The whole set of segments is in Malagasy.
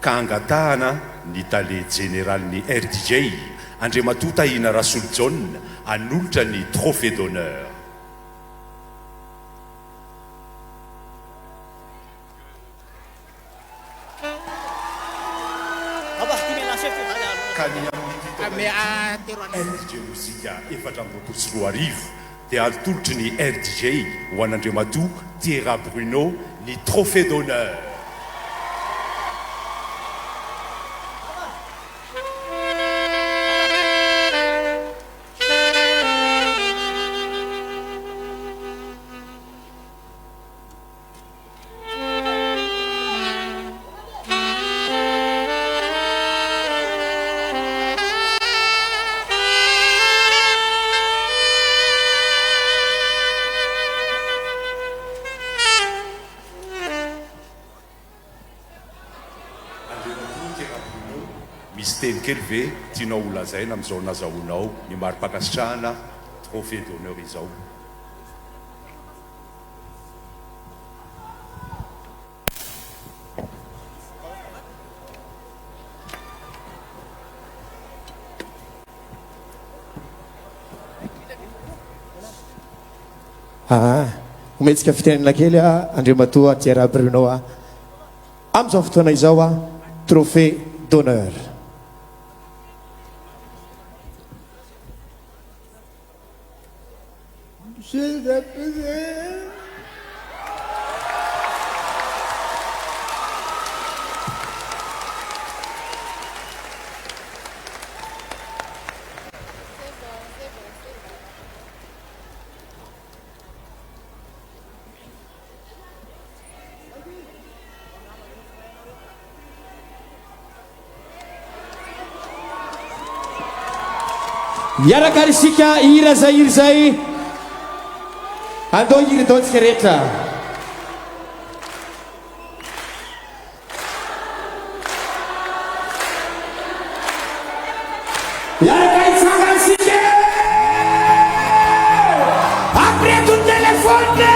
ka angatahana ny tale généralny RDJ Andriamatoa Tahina Rasolo John hanolotra ny trophée d'honneur. RDJ mozika efatra amby roapolo sy roa arivo dia atolotry ny RDJ ho an'Andriamatoa Thierry Bruno ny trophée d'honneur. Misy teny kely ve tianao ho lazaina amin'izao nazahoanao ny mari-pakasitrahana trophée d'honneur izao? Ometsika fitenenana kely Andriamatoa Thierry Bruno amin'izao fotoana izao trophée d'honneur. Miaraka isika hira zay andao hira daontsika rehetra. Miaraka hitsanga isika apreto telefone.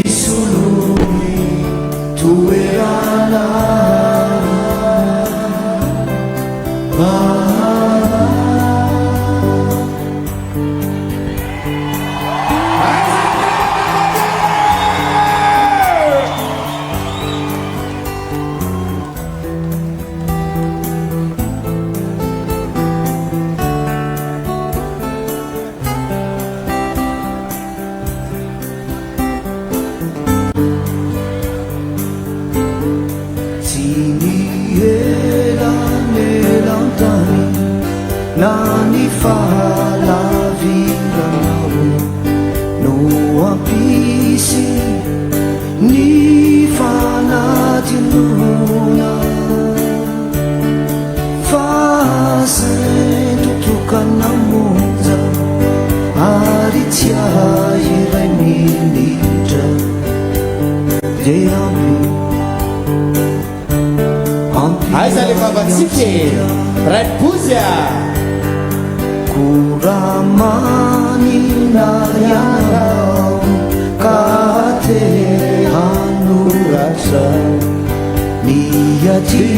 Isulumi tuwe nani fahalaviranao no ampisi ny fanadinona fa zay totokana monja ary tsy iray minitra dia aiza le vavatsike raipozia kuramani narianao ka te hanoratra niati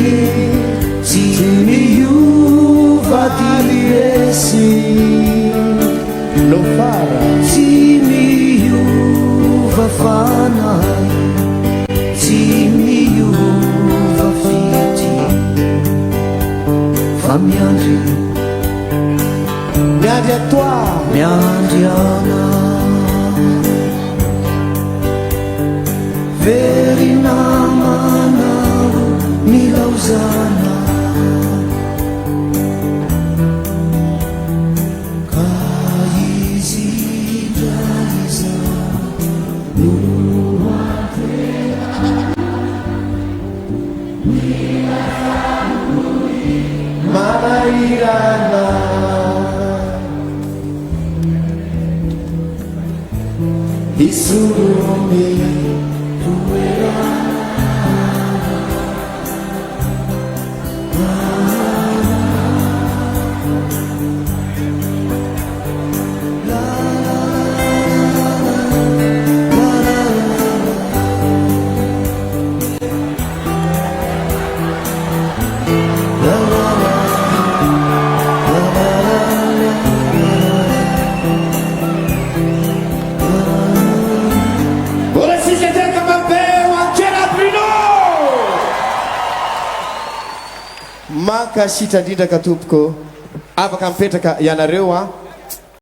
tsy miova diresy lofara tsy miova fanay tsy miova fity fa miandry atoa miandry ana very namanao milaozana ka izy draiza no manairana isurumi maka sitra indrindra ka tompoko afaka mipetraka ianareo a